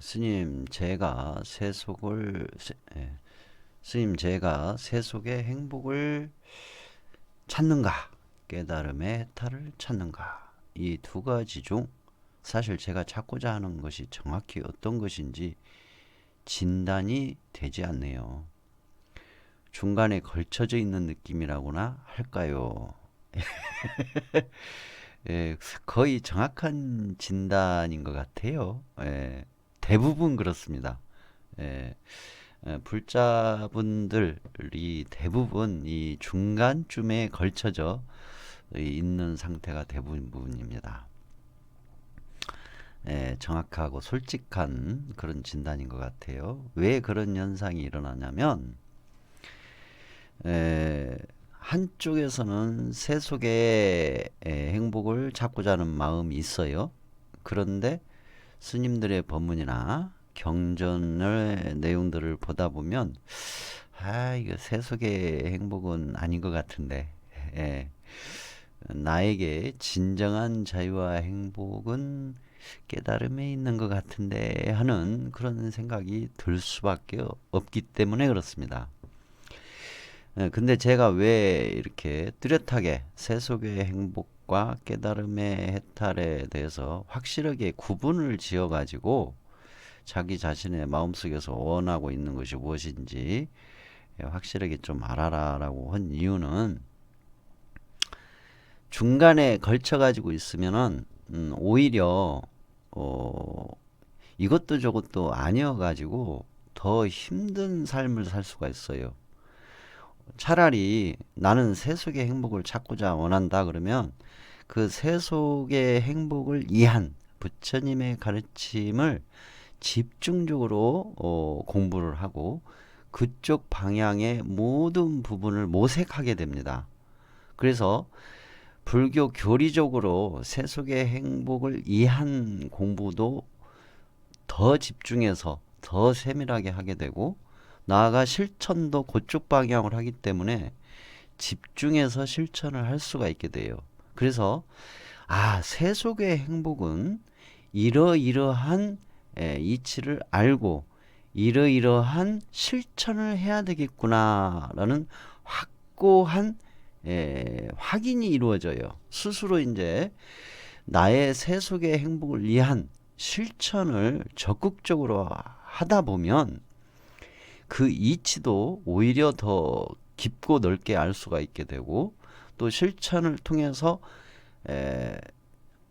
스님, 스님, 제가 세속의 행복을 찾는가, 깨달음의 해탈을 찾는가, 이 두 가지 중 사실 제가 찾고자 하는 것이 정확히 어떤 것인지 진단이 되지 않네요. 중간에 걸쳐져 있는 느낌이라고나 할까요? 예, 거의 정확한 진단인 것 같아요. 예, 대부분 그렇습니다. 예, 불자분들이 대부분 이 중간쯤에 걸쳐져 있는 상태가 대부분입니다. 정확하고 솔직한 그런 진단인 것 같아요. 왜 그런 현상이 일어나냐면 한쪽에서는 세속의 행복을 찾고자 하는 마음이 있어요. 그런데 스님들의 법문이나 경전의 내용들을 보다 보면 이거 세속의 행복은 아닌 것 같은데 예, 나에게 진정한 자유와 행복은 깨달음에 있는 것 같은데 하는 그런 생각이 들 수밖에 없기 때문에 그렇습니다. 근데 제가 왜 이렇게 뚜렷하게 세속의 행복과 깨달음의 해탈에 대해서 확실하게 구분을 지어가지고 자기 자신의 마음속에서 원하고 있는 것이 무엇인지 확실하게 좀 알아라라고 한 이유는 중간에 걸쳐가지고 있으면은 오히려 어, 이것도 저것도 아니어가지고 더 힘든 삶을 살 수가 있어요. 차라리 나는 세속의 행복을 찾고자 원한다 그러면 그 세속의 행복을 이한 부처님의 가르침을 집중적으로 공부를 하고 그쪽 방향의 모든 부분을 모색하게 됩니다. 그래서 불교 교리적으로 세속의 행복을 이한 공부도 더 집중해서 더 세밀하게 하게 되고 나아가 실천도 그쪽 방향으로 하기 때문에 집중해서 실천을 할 수가 있게 돼요. 그래서 세속의 행복은 이러이러한 이치를 알고 이러이러한 실천을 해야 되겠구나라는 확고한 확인이 이루어져요. 스스로 이제 나의 세속의 행복을 위한 실천을 적극적으로 하다 보면 그 이치도 오히려 더 깊고 넓게 알 수가 있게 되고 또 실천을 통해서 에,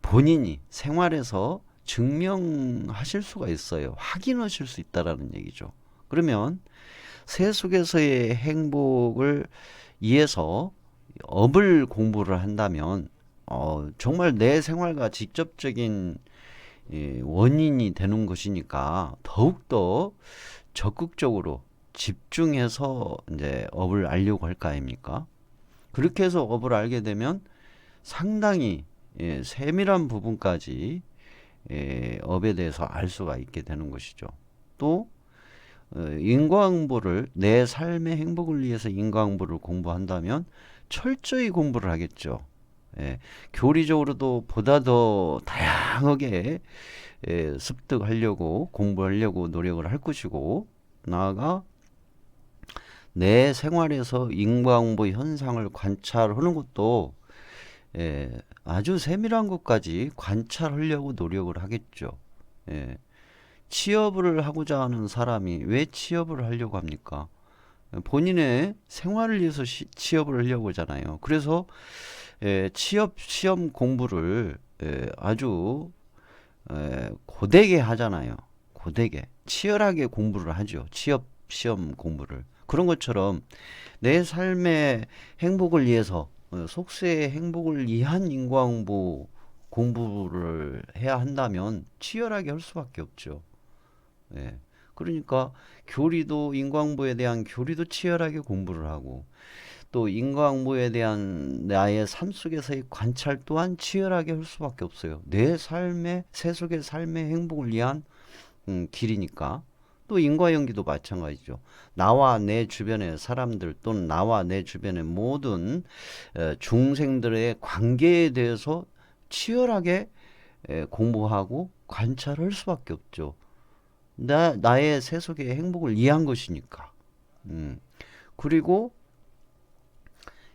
본인이 생활에서 증명하실 수가 있어요. 확인하실 수 있다라는 얘기죠. 그러면 세속에서의 행복을 위해서 업을 공부를 한다면 정말 내 생활과 직접적인 원인이 되는 것이니까 더욱더 적극적으로 집중해서 이제 업을 알려고 할 거 아닙니까? 그렇게 해서 업을 알게 되면 상당히 세밀한 부분까지 업에 대해서 알 수가 있게 되는 것이죠. 또 인과응보를 내 삶의 행복을 위해서 인과응보를 공부한다면 철저히 공부를 하겠죠. 교리적으로도 보다 더 다양하게 습득하려고 공부하려고 노력을 할 것이고 나아가 내 생활에서 인과응보 현상을 관찰하는 것도 아주 세밀한 것까지 관찰하려고 노력을 하겠죠. 예, 취업을 하고자 하는 사람이 왜 취업을 하려고 합니까? 본인의 생활을 위해서 취업을 하려고 하잖아요. 그래서 취업 시험 공부를 아주 고되게 하잖아요. 고되게 치열하게 공부를 하죠. 취업 시험 공부를. 그런 것처럼 내 삶의 행복을 위해서 속세의 행복을 위한 인과응보 공부를 해야 한다면 치열하게 할 수밖에 없죠. 예. 그러니까 교리도 인과응보에 대한 교리도 치열하게 공부를 하고 또 인과응보에 대한 나의 삶 속에서의 관찰 또한 치열하게 할 수밖에 없어요. 내 삶의 세속의 삶의 행복을 위한 길이니까. 또 인과연기도 마찬가지죠. 나와 내 주변의 사람들 또는 나와 내 주변의 모든 중생들의 관계에 대해서 치열하게 공부하고 관찰할 수밖에 없죠. 나의 세속의 행복을 이해한 것이니까. 그리고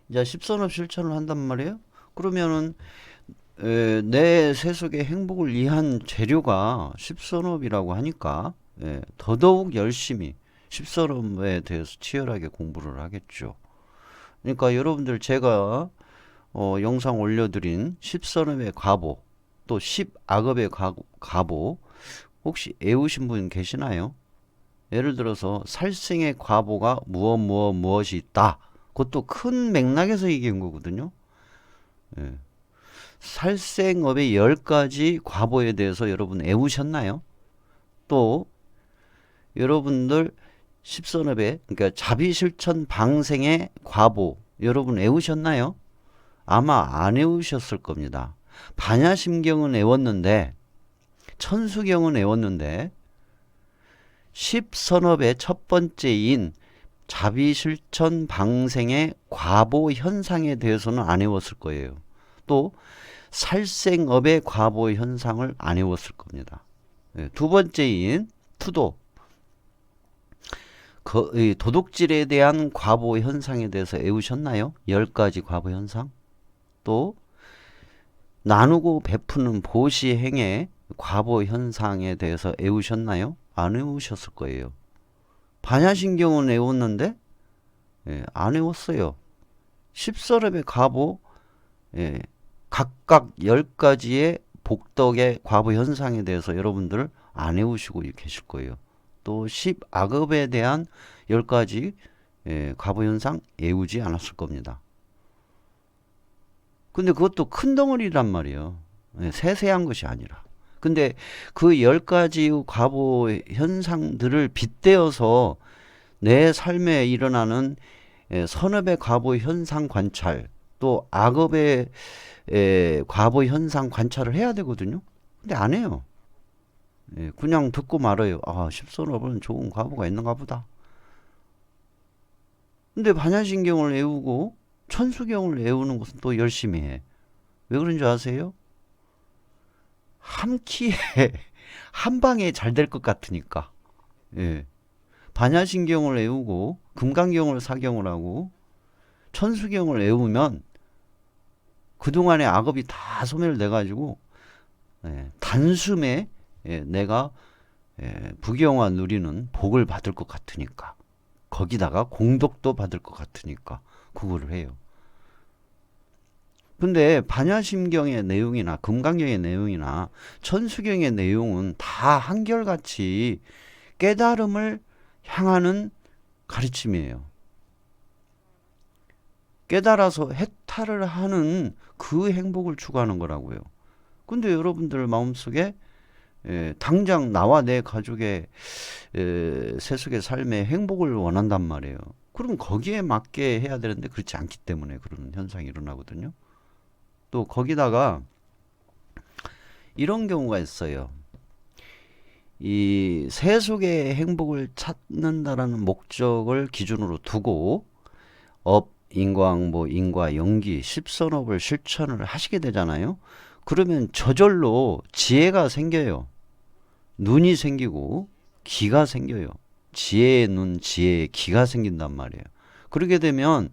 이제 십선업 실천을 한단 말이에요. 그러면은 내 세속의 행복을 이해한 재료가 십선업이라고 하니까 더더욱 열심히 십선업에 대해서 치열하게 공부를 하겠죠. 그러니까 여러분들 제가 영상 올려드린 십선업의 과보 또 십악업의 과보 혹시 외우신 분 계시나요? 예를 들어서 살생의 과보가 무엇이 있다. 그것도 큰 맥락에서 얘기한 거거든요. 예. 살생업의 10가지 과보에 대해서 여러분 외우셨나요? 또 여러분들 십선업의 그러니까 자비실천 방생의 과보 여러분 외우셨나요? 아마 안 외우셨을 겁니다. 반야심경은 외웠는데 천수경은 외웠는데 십선업의 첫 번째인 자비실천 방생의 과보 현상에 대해서는 안 외웠을 거예요. 또 살생업의 과보 현상을 안 외웠을 겁니다. 두 번째인 투도 도둑질에 대한 과보 현상에 대해서 외우셨나요? 10가지 과보 현상. 또 나누고 베푸는 보시행의 과보 현상에 대해서 외우셨나요? 안 외우셨을 거예요. 반야신경은 외웠는데 안 외웠어요. 십선업의 과보 각각 10가지의 복덕의 과보 현상에 대해서 여러분들 안 외우시고 계실 거예요. 또 십악업에 대한 10가지 과보 현상 외우지 않았을 겁니다. 근데 그것도 큰 덩어리란 말이에요. 세세한 것이 아니라. 근데 그 10가지 과보 현상들을 빗대어서 내 삶에 일어나는 선업의 과보 현상 관찰 또 악업의 과보 현상 관찰을 해야 되거든요. 근데 안 해요. 그냥 듣고 말아요. 아, 십선업은 좋은 과보가 있는가 보다. 근데 반야신경을 외우고 천수경을 외우는 것은 또 열심히 해. 왜 그런 줄 아세요? 한 키에 한 방에 잘 될 것 같으니까. 반야신경을 외우고 금강경을 사경을 하고 천수경을 외우면 그동안의 악업이 다 소멸돼 가지고 단숨에 내가 부경화 누리는 복을 받을 것 같으니까. 거기다가 공덕도 받을 것 같으니까 그거를 해요. 근데 반야심경의 내용이나 금강경의 내용이나 천수경의 내용은 다 한결같이 깨달음을 향하는 가르침이에요. 깨달아서 해탈을 하는 그 행복을 추구하는 거라고요. 근데 여러분들 마음속에 당장 나와 내 가족의 세속의 삶의 행복을 원한단 말이에요. 그럼 거기에 맞게 해야 되는데 그렇지 않기 때문에 그런 현상이 일어나거든요. 또 거기다가 이런 경우가 있어요. 이 세속의 행복을 찾는다라는 목적을 기준으로 두고 업, 인과응보, 인과연기, 십선업을 실천을 하시게 되잖아요. 그러면 저절로 지혜가 생겨요. 눈이 생기고 귀가 생겨요. 지혜의 눈, 지혜의 귀가 생긴단 말이에요. 그렇게 되면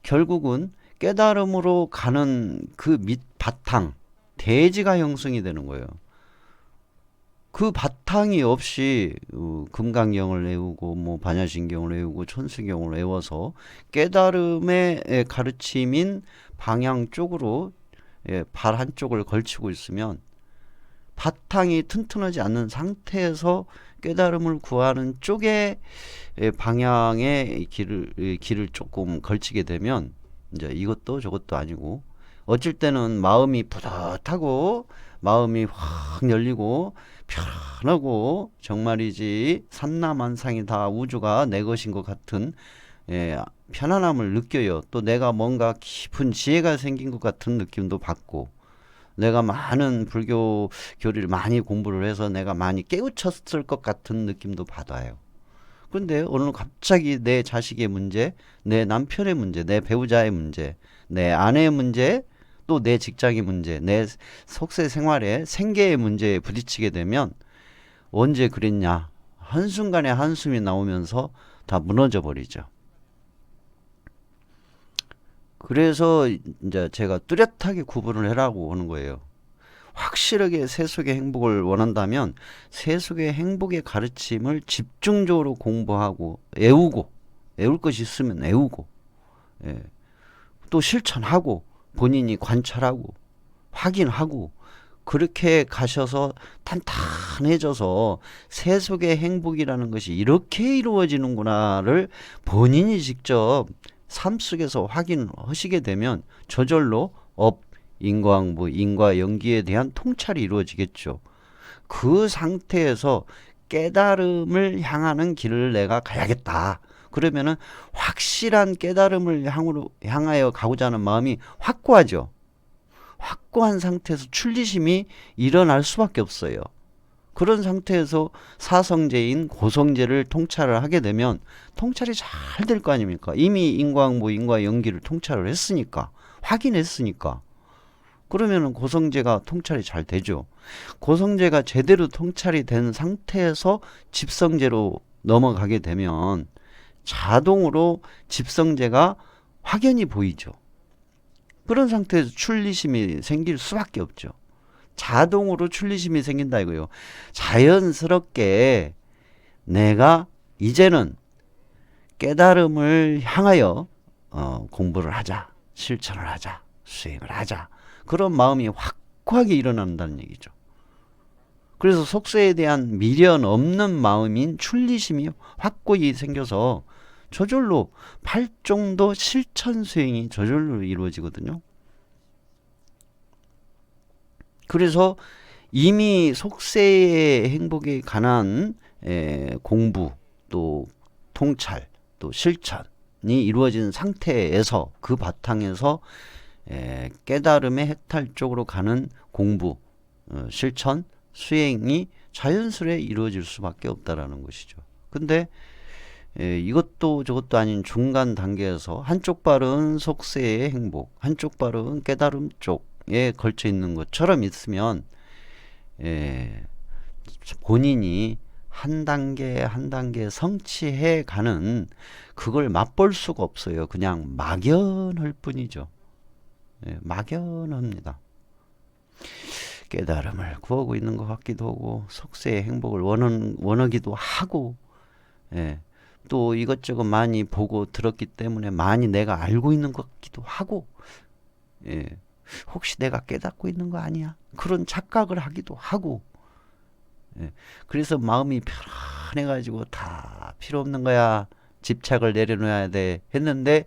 결국은 깨달음으로 가는 그 밑바탕, 대지가 형성이 되는 거예요. 그 바탕이 없이 금강경을 외우고 뭐 반야신경을 외우고 천수경을 외워서 깨달음의 가르침인 방향 쪽으로 발 한쪽을 걸치고 있으면 바탕이 튼튼하지 않는 상태에서 깨달음을 구하는 쪽의 방향의 길을 조금 걸치게 되면 이제 이것도 저것도 아니고 어쩔 때는 마음이 뿌듯하고 마음이 확 열리고 편하고 정말이지 삼라만상이 다 우주가 내 것인 것 같은 편안함을 느껴요. 또 내가 뭔가 깊은 지혜가 생긴 것 같은 느낌도 받고 내가 많은 불교 교리를 많이 공부를 해서 내가 많이 깨우쳤을 것 같은 느낌도 받아요. 근데 오늘 갑자기 내 자식의 문제, 내 남편의 문제, 내 배우자의 문제, 내 아내의 문제, 또 내 직장의 문제, 내 속세 생활의 생계의 문제에 부딪히게 되면 언제 그랬냐? 한순간에 한숨이 나오면서 다 무너져 버리죠. 그래서 이제 제가 뚜렷하게 구분을 해라고 하는 거예요. 확실하게 세속의 행복을 원한다면 세속의 행복의 가르침을 집중적으로 공부하고 애울 것이 있으면 애우고, 예. 또 실천하고 본인이 관찰하고 확인하고 그렇게 가셔서 탄탄해져서 세속의 행복이라는 것이 이렇게 이루어지는구나를 본인이 직접 삶 속에서 확인하시게 되면 저절로 인과응보, 인과연기에 대한 통찰이 이루어지겠죠. 그 상태에서 깨달음을 향하는 길을 내가 가야겠다. 그러면은 확실한 깨달음을 향하여 가고자 하는 마음이 확고하죠. 확고한 상태에서 출리심이 일어날 수밖에 없어요. 그런 상태에서 사성제인 고성제를 통찰을 하게 되면 통찰이 잘 될 거 아닙니까? 이미 인과응보, 인과연기를 통찰을 했으니까, 확인했으니까. 그러면은 고성제가 통찰이 잘 되죠. 고성제가 제대로 통찰이 된 상태에서 집성제로 넘어가게 되면 자동으로 집성제가 확연히 보이죠. 그런 상태에서 출리심이 생길 수밖에 없죠. 자동으로 출리심이 생긴다 이거요. 자연스럽게 내가 이제는 깨달음을 향하여 공부를 하자, 실천을 하자, 수행을 하자. 그런 마음이 확고하게 일어난다는 얘기죠. 그래서 속세에 대한 미련 없는 마음인 출리심이 확고히 생겨서 저절로 팔종도 실천 수행이 저절로 이루어지거든요. 그래서 이미 속세의 행복에 관한 공부, 또 통찰, 또 실천이 이루어진 상태에서 그 바탕에서 깨달음의 해탈 쪽으로 가는 공부, 실천, 수행이 자연스레 이루어질 수밖에 없다라는 것이죠. 근데 이것도 저것도 아닌 중간 단계에서 한쪽 발은 속세의 행복, 한쪽 발은 깨달음 쪽에 걸쳐 있는 것처럼 있으면 본인이 한 단계 한 단계 성취해 가는 그걸 맛볼 수가 없어요. 그냥 막연할 뿐이죠. 막연합니다. 깨달음을 구하고 있는 것 같기도 하고 속세의 행복을 원하기도 하고 또 이것저것 많이 보고 들었기 때문에 많이 내가 알고 있는 것 같기도 하고 혹시 내가 깨닫고 있는 거 아니야? 그런 착각을 하기도 하고 그래서 마음이 편안해가지고 다 필요 없는 거야. 집착을 내려놓아야 돼 했는데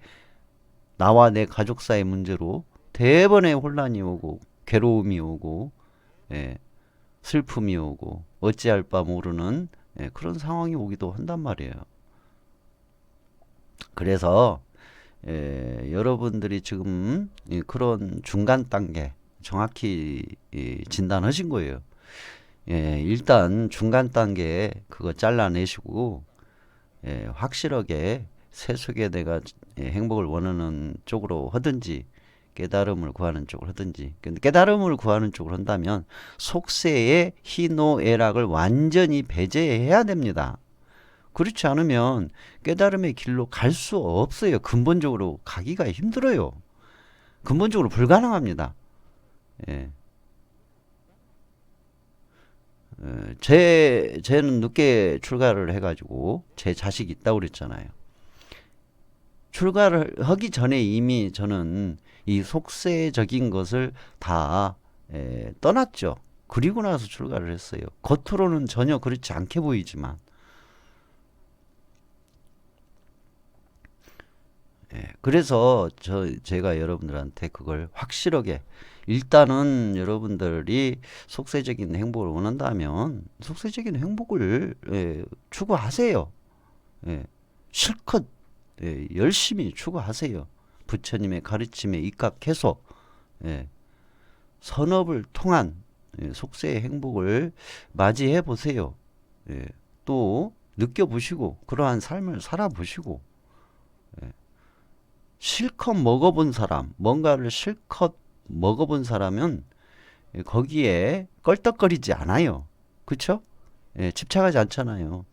나와 내 가족 사이 문제로 대번에 혼란이 오고 괴로움이 오고 슬픔이 오고 어찌할 바 모르는 그런 상황이 오기도 한단 말이에요. 그래서 여러분들이 지금 그런 중간 단계 정확히 진단하신 거예요. 일단 중간 단계에 그거 잘라내시고 확실하게 세속에 내가 행복을 원하는 쪽으로 하든지 깨달음을 구하는 쪽으로 하든지. 근데 깨달음을 구하는 쪽으로 한다면 속세의 희노애락을 완전히 배제해야 됩니다. 그렇지 않으면 깨달음의 길로 갈 수 없어요. 근본적으로 가기가 힘들어요. 근본적으로 불가능합니다. 쟤는 늦게 출가를 해가지고 제 자식이 있다고 그랬잖아요. 출가를 하기 전에 이미 저는 이 속세적인 것을 다 떠났죠. 그리고 나서 출가를 했어요. 겉으로는 전혀 그렇지 않게 보이지만 그래서 제가 여러분들한테 그걸 확실하게 일단은 여러분들이 속세적인 행복을 원한다면 속세적인 행복을 추구하세요. 실컷 열심히 추구하세요. 부처님의 가르침에 입각해서 선업을 통한 속세의 행복을 맞이해 보세요. 또 느껴보시고 그러한 삶을 살아보시고 실컷 먹어본 사람, 뭔가를 실컷 먹어본 사람은 거기에 껄떡거리지 않아요. 그쵸? 집착하지 않잖아요.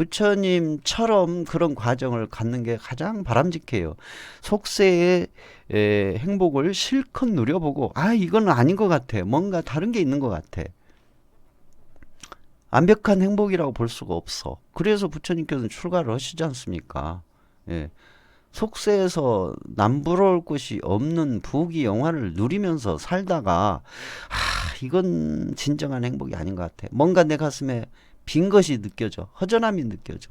부처님처럼 그런 과정을 갖는 게 가장 바람직해요. 속세의 행복을 실컷 누려보고, 아, 이건 아닌 것 같아. 뭔가 다른 게 있는 것 같아. 완벽한 행복이라고 볼 수가 없어. 그래서 부처님께서는 출가를 하시지 않습니까? 예. 속세에서 남부러울 곳이 없는 부귀 영화를 누리면서 살다가, 이건 진정한 행복이 아닌 것 같아. 뭔가 내 가슴에 빈 것이 느껴져. 허전함이 느껴져.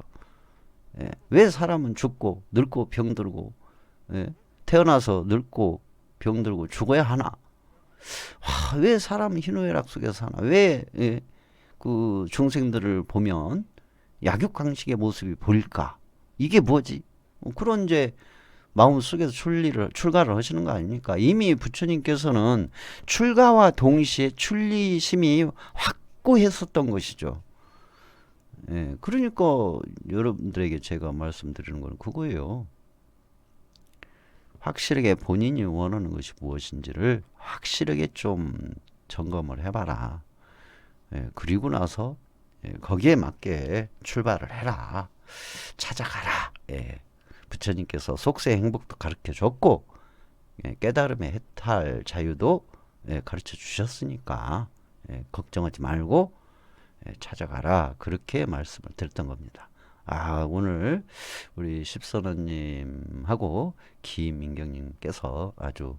예. 왜 사람은 죽고 늙고 병들고, 예. 태어나서 늙고 병들고 죽어야 하나? 왜 사람은 희노애락 속에서 사나? 왜 예, 그 중생들을 보면 약육강식의 모습이 보일까? 이게 뭐지? 그런 이제 마음속에서 출가를 하시는 거 아닙니까? 이미 부처님께서는 출가와 동시에 출리심이 확고했었던 것이죠. 예, 그러니까 여러분들에게 제가 말씀드리는 건 그거예요. 확실하게 본인이 원하는 것이 무엇인지를 확실하게 좀 점검을 해봐라. 예, 그리고 나서 거기에 맞게 출발을 해라. 찾아가라. 예. 부처님께서 속세의 행복도 가르쳐 줬고 깨달음의 해탈 자유도 가르쳐 주셨으니까 걱정하지 말고 찾아가라. 그렇게 말씀을 드렸던 겁니다. 아, 오늘 우리 십선원님하고 김민경님께서 아주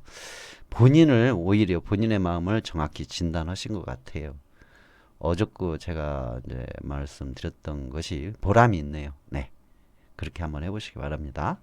오히려 본인의 마음을 정확히 진단하신 것 같아요. 어저께 제가 이제 말씀드렸던 것이 보람이 있네요. 네. 그렇게 한번 해보시기 바랍니다.